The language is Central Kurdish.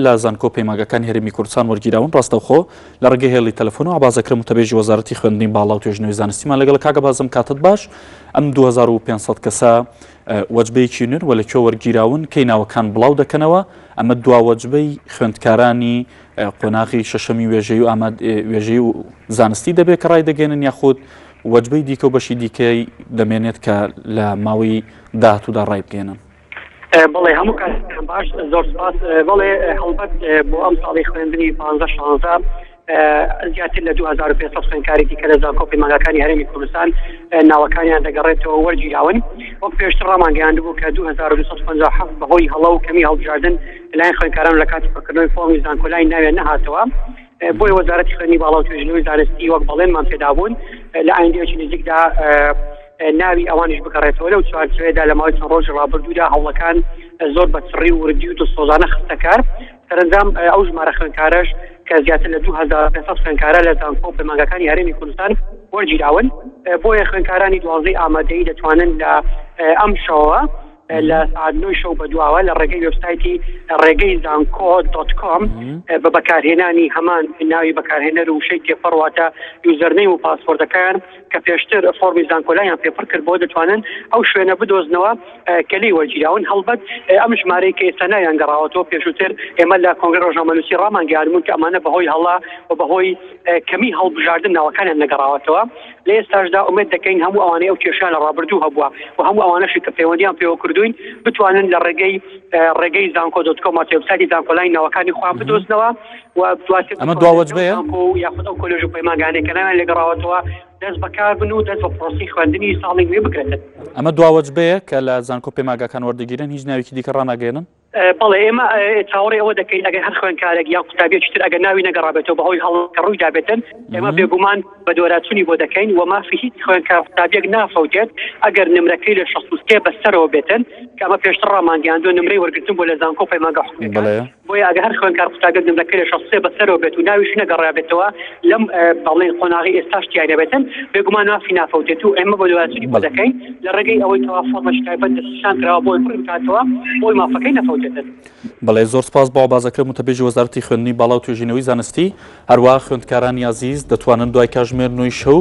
لە زانکۆ پەیمانگەکانی هەرێمی کوردستان وەرگیراون ڕاستەوخۆ لە ڕێگەی هێڵی تەلەفۆن و عبازەکرم وتەبێژی وەزارەتی خوێندنی باڵا و توێژنەوەی زانستیمان لەگەڵ کاکە بازم کاتت باش ئەم 2500 کەسە وەجبەیەکی نوێن و لەکوێ وەرگیراون کەی ناوەکان بڵاو دەکەنەوە ئەمە دوا وەجبەی خوێندکارانی قۆناغی شەشەمی وێژەی و وێژەی و زانستی دەبێت کە ڕای دەگەێنن یاخود وەجبەی دیکە و بەشی دیکەی دەمێنێت کە لە ماوەی داهاتوودا ڕای بگەێنن. بەڵێ هەموو کاتتان باش زۆر سپاس. بەڵێ هەڵبەت بۆ ئەم ساڵی خوێندنی 15-16 زیاتر لە 2500 خوێندکاری دیکە لە زانکۆ پەیمانگەکانی هەرێمی کوردستان ناوەکانیان دەگەڕێتەوە وەرگیراون. وەک پێشتر ڕامانگەیاندبوو کە 2257 بەهۆی هەڵە و کەمی هەڵبژاردن لەلایەن خوێندکاران لە کاتی پڕکردنەوەی فۆرمی زانکۆلای ناویان نەهاتەوە. بۆی وەزارەتی خوێندنی باڵا و توێژینەوەی زانستی وەک بەڵێنمان پێدابوون لە ئایندەیەکی نزیکدا ناوی ئەوانش بگەڕێتەوە لەو چوارچێوەیەدا لە ماوەی چەند ڕۆژ ڕابردوودا هەوڵەکان زۆر بە سڕی و وردی و دۆستۆزانە خستەکار. سەرنجام ئەو ژمارە خوێندکارەش کە زیاتر لە 2500 خوێندکارە لە زانکۆ پەیمانگەکانی هەرێمی کوردستان وەرگیراون. بۆیە خوێندکارانی 12 ئامادەیی دەتوانن لە ئەم شەوە لە ساعت 9 شەو بەدواوە لە ڕێگەی وێبسایتی ڕێگەی زانکۆ.com بە بەکارهێنانی هەمان ناوی بەکارهێنەر و وشەی تێپەڕواتە یوزەرنەیم و پاسپۆرتەکان کە پێشتر فۆرمی زانکۆلایان پێپڕ کرد بۆ دەتوانن ئەو شوێنە بدۆزنەوە کە لێی وەرگیراون. هەڵبەت ئەم ژمارەی کە ئێستا نایان گەڕاوەتەوە پێشووتر ئێمە لە کۆنگرە ڕۆژنامەنووسی ڕامانگەیاندبوون کە ئەمانە بەهۆی هەڵا و بەهۆی کەمی هەڵبژاردن ناوەکانیان نەگەڕاوەتەوە. لە ئێستاشدا ئومێد دەکەین هەموو ئەوانەی ئەو کێشیان لە ڕابردوو هەبووە و هەموو ئەوانەشی کە پەیوەندیان پێوە کردوین بتوانن لە ڕێگەی زانکۆ.com وێبسایتی زانکۆلای ناوەکانی خۆیان بدۆزنەوە و دواتر ئەمە دوا وەجبەیە یاخود ئەو کۆلێژ و پەیمانگەکانەی کە ناویان لێگەڕاوەتەوە دەست بەکار بن و دەست بە پرۆسی خوێندنی ساڵی نوێ بکرێتن. ئەمە دوا وەجبەیە کە لە زانکۆ پەیمانگەکان وەردەگیرن هیچ ناوێکی دیکە ڕاناگەێنن. بەڵێ ئێمە چاوەڕێ ئەوە دەکەین ئەگەر هەر خوێندکارێک یا قوتابیەکی تر ئەگەر ناوی نەگەڕابێتەوە بەهۆی هەڵکە ڕووی دابێتن ئێمە بێگومان بە دۆراتچوونی بۆ دەکەین و مافی هیچ خوێندکار قوتابیەک نافەوتێت ئەگەر نمرەکەی لە 63 بەسەرەوە بێتن کە ئەمە پێشتر ڕامانگەیاندووە نمرەی وەرگرتن بۆ لە زانکۆ پەیمانگە حکوومەتەکان. بۆیە ئەگەر هەر خوێندکار قوتابیەک نمرەکەی لە 63 بەسەرەوە بێت و ناویش نەگەڕابێتەوە لەم بەڵێن قۆناغی ئێستاش تیای دەبێتن بێگومان مافی نافەوتێت و ئێمە بە دۆراتچوونی بۆ دەکەین لە ڕێگەی ئەوەی تەوا فۆرمەش تایبەت دەستنیشان کراوە بۆی پڕ بکاتەوە بۆی مافەکەی نەفەوتێتن. بەڵێ زۆر سپاس بۆ بازەکرم وتەبێژی وەزارەتی خوێندنی باڵا و توێژینەوەی زانستی هەروە خوێندکارانی عەزیز دەتوانن دوای کاتژمێر 9 شەو